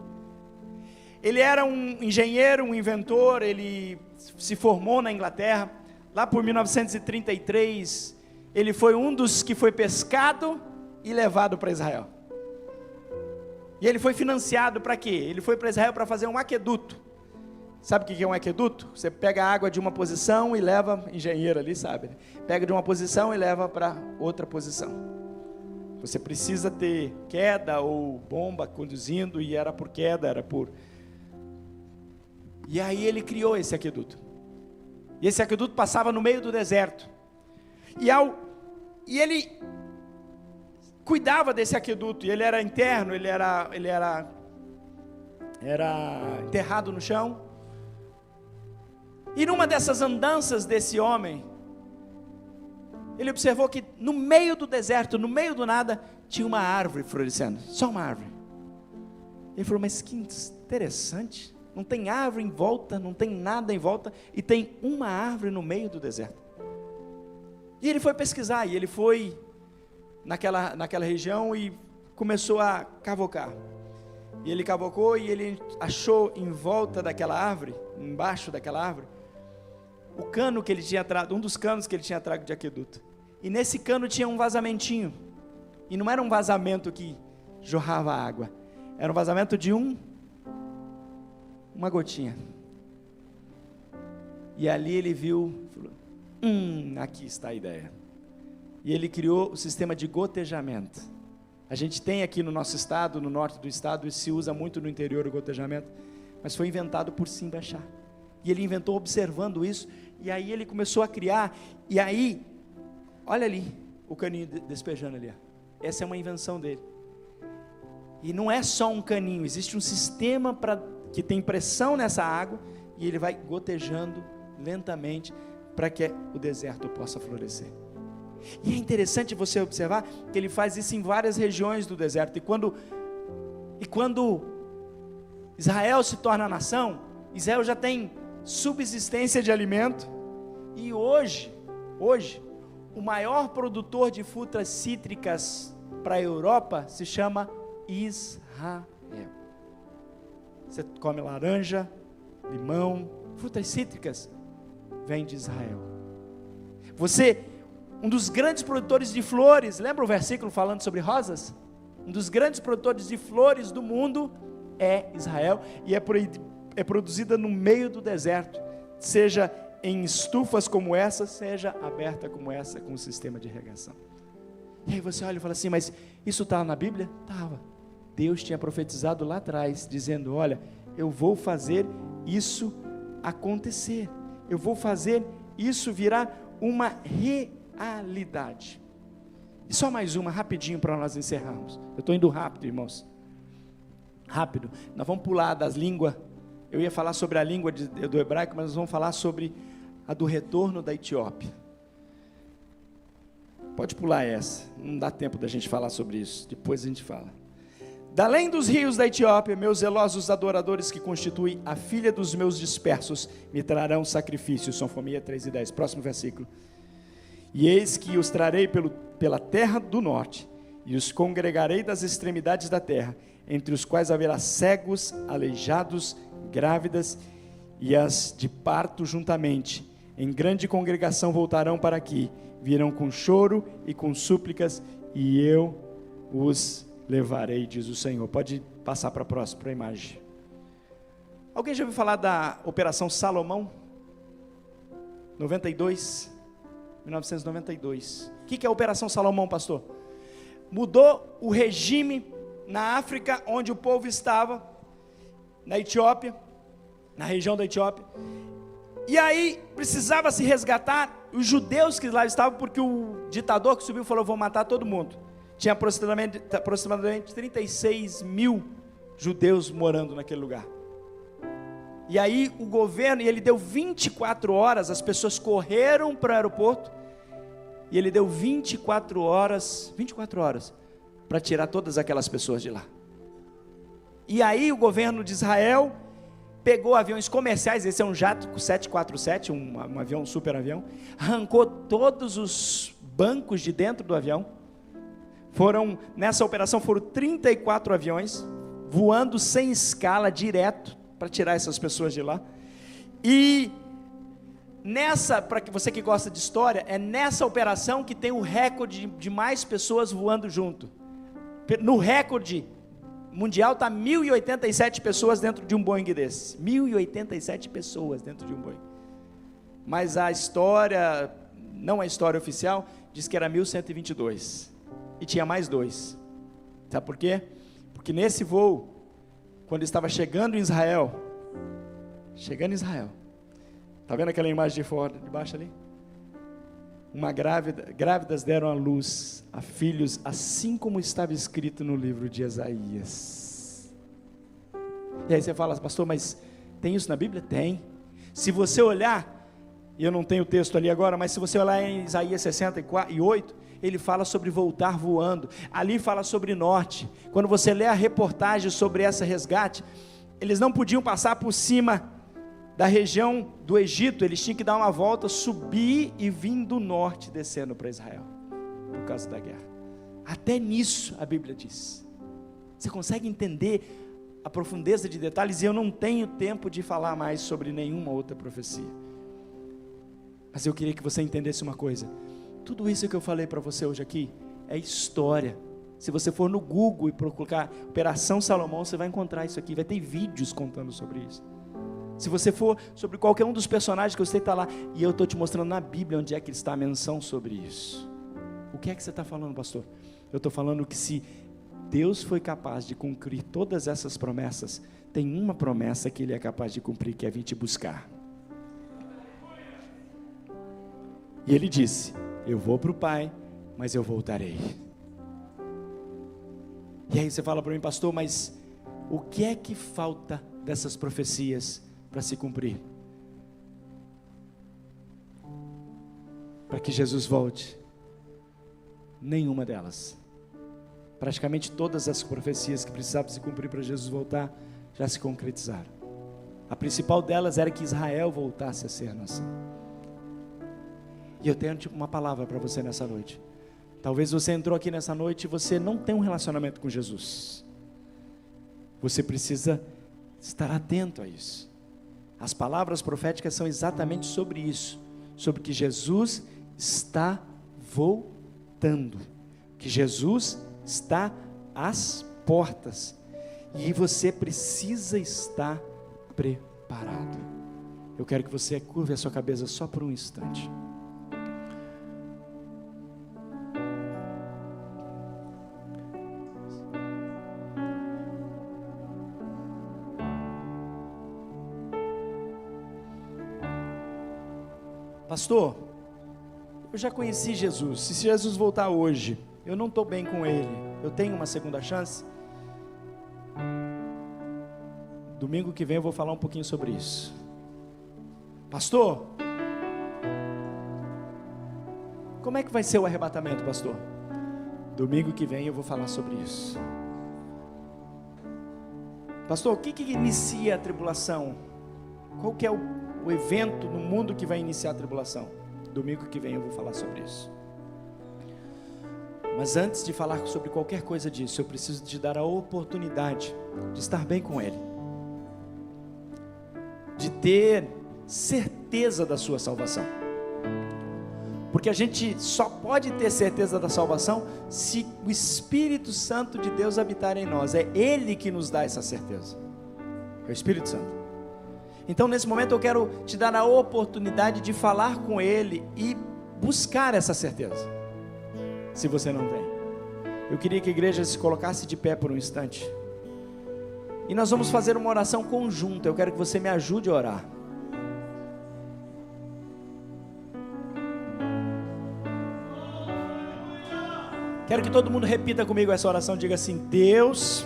Ele era um engenheiro, um inventor, ele se formou na Inglaterra. Lá por 1933, ele foi um dos que foi pescado e levado para Israel. E ele foi financiado para quê? Ele foi para Israel para fazer um aqueduto. Sabe o que é um aqueduto? Você pega a água de uma posição e leva, engenheiro ali sabe, né? Pega de uma posição e leva para outra posição. Você precisa ter queda ou bomba conduzindo, e era por queda, era por... E aí ele criou esse aqueduto. E esse aqueduto passava no meio do deserto. E ele cuidava desse aqueduto, e ele era interno, ele era enterrado no chão. E numa dessas andanças desse homem, ele observou que no meio do deserto, no meio do nada, tinha uma árvore florescendo, só uma árvore. Ele falou, mas que interessante, não tem árvore em volta, não tem nada em volta, e tem uma árvore no meio do deserto. E ele foi pesquisar, e ele foi naquela região e começou a cavocar. E ele cavocou e ele achou em volta daquela árvore, embaixo daquela árvore, o cano que ele tinha trago, um dos canos que ele tinha trago de aqueduto. E nesse cano tinha um vazamentinho. E não era um vazamento que jorrava água, era um vazamento de uma gotinha. E ali ele viu, falou, aqui está a ideia. E ele criou o sistema de gotejamento. A gente tem aqui no nosso estado, no norte do estado, e se usa muito no interior o gotejamento, mas foi inventado por Simbachá. E ele inventou observando isso, e aí ele começou a criar, e aí, olha ali, o caninho despejando ali, ó. Essa é uma invenção dele. E não é só um caninho, existe um sistema que tem pressão nessa água, e ele vai gotejando lentamente, para que o deserto possa florescer. E é interessante você observar, que ele faz isso em várias regiões do deserto, e quando Israel se torna nação, Israel já tem subsistência de alimento, e hoje, o maior produtor de frutas cítricas para a Europa se chama Israel. Você come laranja, limão, frutas cítricas, vem de Israel. Um dos grandes produtores de flores, lembra o versículo falando sobre rosas? Um dos grandes produtores de flores do mundo é Israel, e é produzida no meio do deserto, seja em estufas como essa, seja aberta como essa, com um sistema de irrigação. E aí você olha e fala assim, mas isso estava na Bíblia? Estava. Deus tinha profetizado lá atrás, dizendo, olha, eu vou fazer isso acontecer, eu vou fazer isso virar uma realidade. E só mais uma, rapidinho, para nós encerrarmos. Eu estou indo rápido, irmãos, rápido. Nós vamos pular das línguas. Eu ia falar sobre a língua do hebraico, mas nós vamos falar sobre a do retorno da Etiópia. Pode pular essa, não dá tempo da gente falar sobre isso, depois a gente fala. Da além dos rios da Etiópia, meus zelosos adoradores que constituem a filha dos meus dispersos, me trarão sacrifícios. Sofomia 3:10, próximo versículo. E eis que os trarei pela terra do norte, e os congregarei das extremidades da terra, entre os quais haverá cegos, aleijados, grávidas, e as de parto juntamente. Em grande congregação voltarão para aqui, virão com choro e com súplicas, e eu os levarei, diz o Senhor. Pode passar para a próxima imagem. Alguém já ouviu falar da Operação Salomão? 1992. O que é a Operação Salomão, pastor? Mudou o regime na África, onde o povo estava, na Etiópia, na região da Etiópia, e aí precisava se resgatar os judeus que lá estavam, porque o ditador que subiu falou, vou matar todo mundo. Tinha aproximadamente 36 mil judeus morando naquele lugar. E aí o governo, e ele deu 24 horas, as pessoas correram para o aeroporto, e ele deu 24 horas para tirar todas aquelas pessoas de lá. E aí o governo de Israel pegou aviões comerciais, esse é um jato 747, um avião, um super avião, arrancou todos os bancos de dentro do avião. Nessa operação foram 34 aviões, voando sem escala, direto, para tirar essas pessoas de lá. E para você que gosta de história, é nessa operação que tem o recorde de mais pessoas voando junto. No recorde mundial está 1.087 pessoas dentro de um Boeing desse. 1.087 pessoas dentro de um Boeing. Mas a história, não a história oficial, diz que era 1.122. E tinha mais 2. Sabe por quê? Porque nesse voo, quando estava chegando em Israel, está vendo aquela imagem de fora, de baixo ali? Grávidas deram à luz a filhos, assim como estava escrito no livro de Isaías. E aí você fala, pastor, mas tem isso na Bíblia? Tem. Se você olhar, e eu não tenho o texto ali agora, mas se você olhar em Isaías 68, ele fala sobre voltar voando. Ali fala sobre norte. Quando você lê a reportagem sobre esse resgate, eles não podiam passar por cima da região do Egito, eles tinham que dar uma volta, subir e vir do norte, descendo para Israel, por causa da guerra. Até nisso a Bíblia diz. Você consegue entender a profundeza de detalhes? E eu não tenho tempo de falar mais sobre nenhuma outra profecia, mas eu queria que você entendesse uma coisa: tudo isso que eu falei para você hoje aqui é história. Se você for no Google e procurar Operação Salomão, você vai encontrar isso aqui, vai ter vídeos contando sobre isso. Se você for sobre qualquer um dos personagens que eu sei, está lá, e eu estou te mostrando na Bíblia onde é que está a menção sobre isso. O que é que você está falando, pastor? Eu estou falando que se Deus foi capaz de cumprir todas essas promessas, tem uma promessa que Ele é capaz de cumprir, que é vir te buscar. E Ele disse: eu vou para o Pai, mas eu voltarei. E aí você fala para mim: pastor, mas o que é que falta dessas profecias para se cumprir? Para que Jesus volte? Nenhuma delas. Praticamente todas as profecias que precisavam se cumprir para Jesus voltar, já se concretizaram. A principal delas era que Israel voltasse a ser nação. E eu tenho uma palavra para você nessa noite. Talvez você entrou aqui nessa noite e você não tem um relacionamento com Jesus. Você precisa estar atento a isso. As palavras proféticas são exatamente sobre isso, sobre que Jesus está voltando, que Jesus está às portas, e você precisa estar preparado. Eu quero que você curve a sua cabeça só por um instante. Pastor, eu já conheci Jesus. Se Jesus voltar hoje, eu não estou bem com Ele, eu tenho uma segunda chance? Domingo que vem eu vou falar um pouquinho sobre isso. Pastor, como é que vai ser o arrebatamento, pastor? Domingo que vem eu vou falar sobre isso. Pastor, o que inicia a tribulação? Qual que é o evento no mundo que vai iniciar a tribulação? Domingo que vem eu vou falar sobre isso. Mas antes de falar sobre qualquer coisa disso, eu preciso te dar a oportunidade de estar bem com Ele, de ter certeza da sua salvação. Porque a gente só pode ter certeza da salvação se o Espírito Santo de Deus habitar em nós. É Ele que nos dá essa certeza, é o Espírito Santo. Então nesse momento eu quero te dar a oportunidade de falar com Ele e buscar essa certeza, se você não tem. Eu queria que a igreja se colocasse de pé por um instante, e nós vamos fazer uma oração conjunta. Eu quero que você me ajude a orar. Quero que todo mundo repita comigo essa oração. Diga assim: Deus,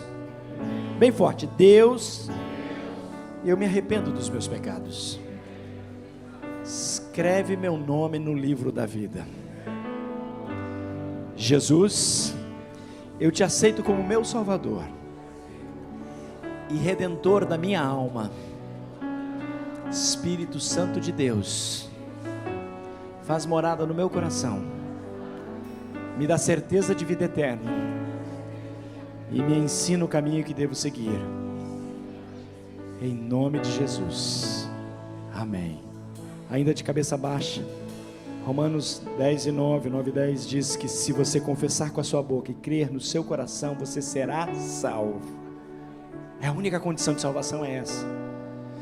bem forte, Deus, eu me arrependo dos meus pecados. Escreve meu nome no livro da vida. Jesus, eu te aceito como meu Salvador e Redentor da minha alma. Espírito Santo de Deus, faz morada no meu coração, me dá certeza de vida eterna e me ensina o caminho que devo seguir. Em nome de Jesus, amém. Ainda de cabeça baixa, Romanos 10:9, 9:10 diz que se você confessar com a sua boca e crer no seu coração, você será salvo. A única condição de salvação é essa.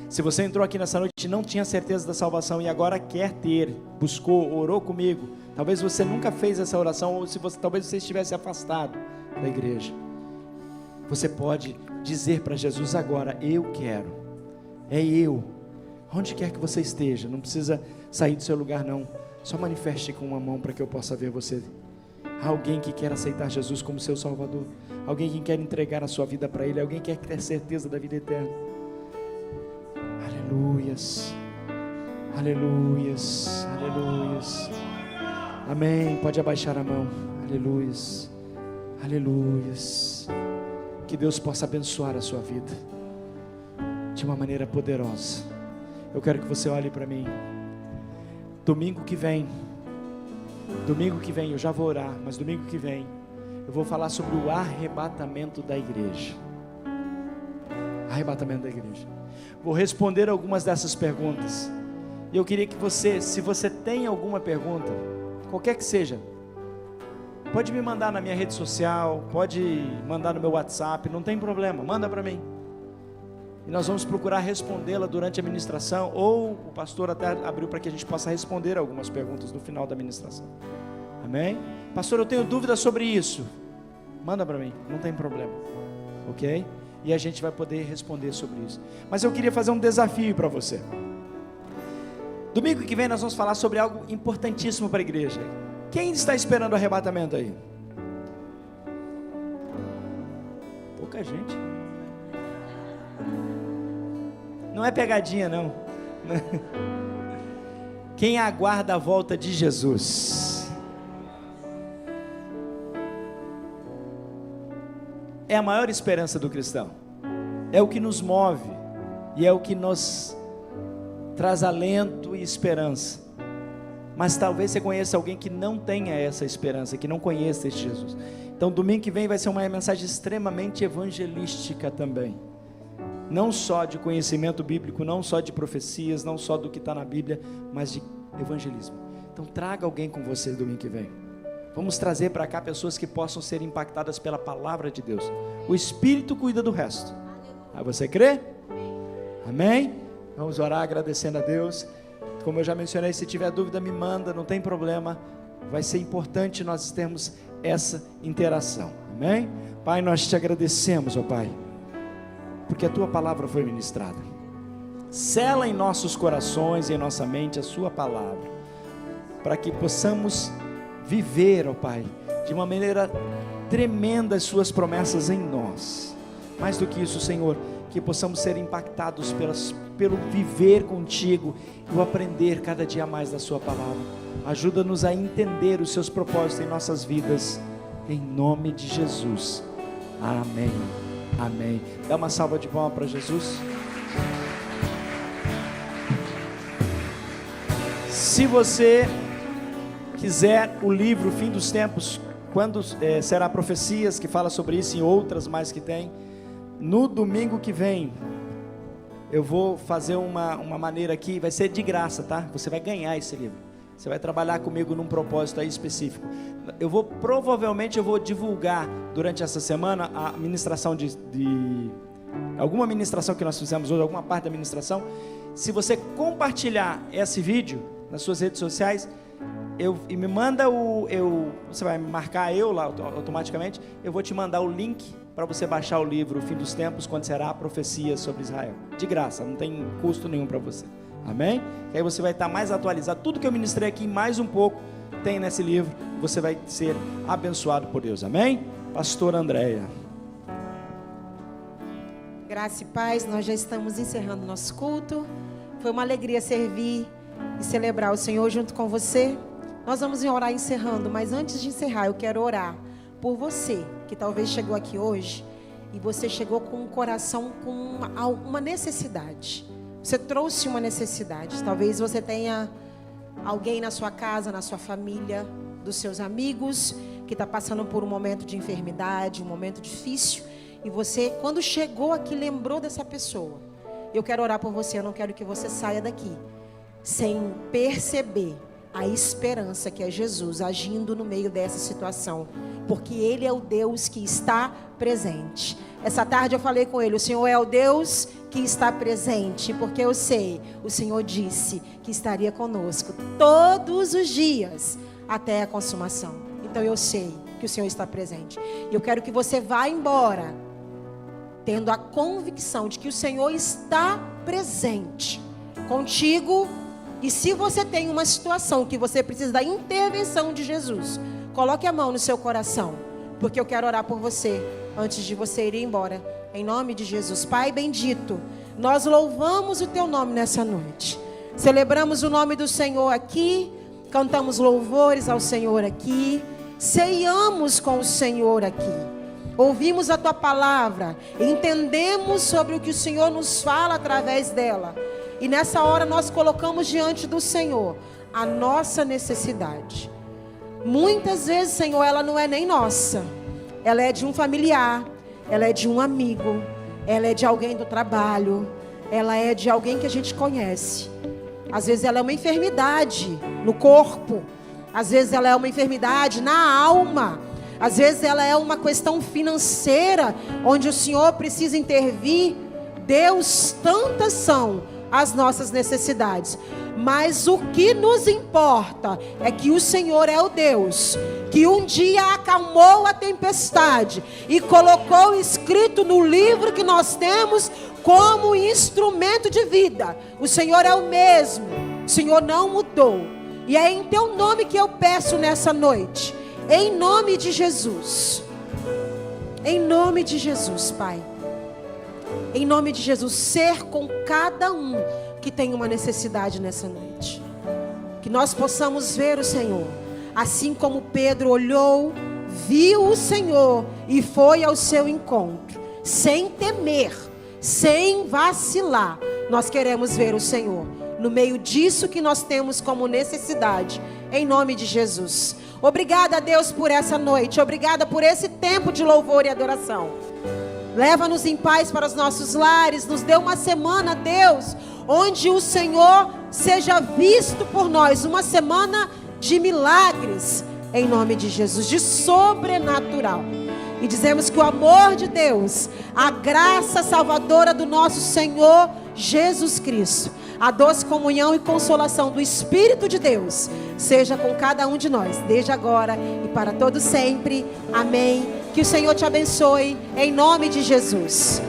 Se você entrou aqui nessa noite e não tinha certeza da salvação e agora quer ter, buscou, orou comigo, talvez você nunca fez essa oração, ou talvez você estivesse afastado da igreja, você pode dizer para Jesus agora: eu quero, é eu, onde quer que você esteja, não precisa sair do seu lugar não, só manifeste com uma mão para que eu possa ver você. Há alguém que quer aceitar Jesus como seu Salvador, alguém que quer entregar a sua vida para Ele, alguém que quer ter certeza da vida eterna. Aleluias, aleluias, aleluias. Amém. Pode abaixar a mão. Aleluias. Aleluias. Que Deus possa abençoar a sua vida de uma maneira poderosa. Eu quero que você olhe para mim. Domingo que vem, eu já vou orar, mas domingo que vem eu vou falar sobre o arrebatamento da igreja. Arrebatamento da igreja. Vou responder algumas dessas perguntas. E eu queria que você, se você tem alguma pergunta, qualquer que seja, pode me mandar na minha rede social, pode mandar no meu WhatsApp, não tem problema, manda para mim. E nós vamos procurar respondê-la durante a ministração, ou o pastor até abriu para que a gente possa responder algumas perguntas no final da ministração. Amém? Pastor, eu tenho dúvidas sobre isso. Manda para mim, não tem problema. Ok? E a gente vai poder responder sobre isso. Mas eu queria fazer um desafio para você. Domingo que vem nós vamos falar sobre algo importantíssimo para a igreja. Quem está esperando o arrebatamento aí? Pouca gente. Não é pegadinha, não. Quem aguarda a volta de Jesus? É a maior esperança do cristão. É o que nos move e é o que nos traz alento e esperança. Mas talvez você conheça alguém que não tenha essa esperança, que não conheça esse Jesus. Então domingo que vem vai ser uma mensagem extremamente evangelística também. Não só de conhecimento bíblico, não só de profecias, não só do que está na Bíblia, mas de evangelismo. Então traga alguém com você domingo que vem. Vamos trazer para cá pessoas que possam ser impactadas pela palavra de Deus. O Espírito cuida do resto. Aí você crê? Amém? Vamos orar agradecendo a Deus. Como eu já mencionei, se tiver dúvida me manda, não tem problema. Vai ser importante nós termos essa interação. Amém? Pai, nós te agradecemos, ó Pai, porque a tua palavra foi ministrada. Sela em nossos corações e em nossa mente a sua palavra, para que possamos viver, ó Pai, de uma maneira tremenda as suas promessas em nós. Mais do que isso, Senhor, que possamos ser impactados pelo viver contigo e o aprender cada dia mais da sua palavra. Ajuda-nos a entender os seus propósitos em nossas vidas, em nome de Jesus. Amém. Amém. Dá uma salva de palmas para Jesus. Se você quiser o livro Fim dos Tempos, quando será Profecias, que fala sobre isso e outras mais que tem, no domingo que vem eu vou fazer uma maneira aqui, vai ser de graça, tá? Você vai ganhar esse livro. Você vai trabalhar comigo num propósito aí específico. Provavelmente eu vou divulgar durante essa semana a ministração alguma ministração que nós fizemos hoje, alguma parte da ministração. Se você compartilhar esse vídeo nas suas redes sociais, e me manda você vai me marcar eu lá automaticamente, eu vou te mandar o link para você baixar o livro Fim dos Tempos, quando será a profecia sobre Israel. De graça, não tem custo nenhum para você. Amém? E aí você vai estar mais atualizado. Tudo que eu ministrei aqui, mais um pouco, tem nesse livro. Você vai ser abençoado por Deus. Amém? Pastora Andréia. Graça e paz, nós já estamos encerrando nosso culto. Foi uma alegria servir e celebrar o Senhor junto com você. Nós vamos orar encerrando, mas antes de encerrar, eu quero orar por você, que talvez chegou aqui hoje, e você chegou com um coração com uma necessidade. Você trouxe uma necessidade. Talvez você tenha alguém na sua casa, na sua família, dos seus amigos, que está passando por um momento de enfermidade, um momento difícil. E você, quando chegou aqui, lembrou dessa pessoa. Eu quero orar por você. Eu não quero que você saia daqui sem perceber a esperança que é Jesus agindo no meio dessa situação. Porque Ele é o Deus que está presente. Essa tarde eu falei com ele, o Senhor é o Deus que está presente, porque eu sei, o Senhor disse que estaria conosco todos os dias até a consumação. Então eu sei que o Senhor está presente. E eu quero que você vá embora tendo a convicção de que o Senhor está presente contigo. E se você tem uma situação que você precisa da intervenção de Jesus, coloque a mão no seu coração, porque eu quero orar por você antes de você ir embora, em nome de Jesus. Pai bendito, nós louvamos o teu nome nessa noite, celebramos o nome do Senhor aqui, cantamos louvores ao Senhor aqui, ceiamos com o Senhor aqui, ouvimos a Tua palavra, entendemos sobre o que o Senhor nos fala através dela, e nessa hora nós colocamos diante do Senhor a nossa necessidade. Muitas vezes, Senhor, ela não é nem nossa, ela é de um familiar, ela é de um amigo, ela é de alguém do trabalho, ela é de alguém que a gente conhece. Às vezes ela é uma enfermidade no corpo, às vezes ela é uma enfermidade na alma, às vezes ela é uma questão financeira, onde o Senhor precisa intervir. Deus, tantas são as nossas necessidades, mas o que nos importa é que o Senhor é o Deus que um dia acalmou a tempestade e colocou escrito no livro que nós temos como instrumento de vida. O Senhor é o mesmo, o Senhor não mudou, e é em Teu nome que eu peço nessa noite, em nome de Jesus, em nome de Jesus, Pai, em nome de Jesus, ser com cada um que tem uma necessidade nessa noite, que nós possamos ver o Senhor, assim como Pedro olhou, viu o Senhor e foi ao seu encontro, sem temer, sem vacilar. Nós queremos ver o Senhor no meio disso que nós temos como necessidade, em nome de Jesus. Obrigada, Deus, por essa noite, obrigada por esse tempo de louvor e adoração. Leva-nos em paz para os nossos lares, nos dê uma semana, Deus, onde o Senhor seja visto por nós, uma semana de milagres, em nome de Jesus, de sobrenatural. E dizemos que o amor de Deus, a graça salvadora do nosso Senhor Jesus Cristo, a doce comunhão e consolação do Espírito de Deus, seja com cada um de nós, desde agora e para todo sempre. Amém. Que o Senhor te abençoe, em nome de Jesus.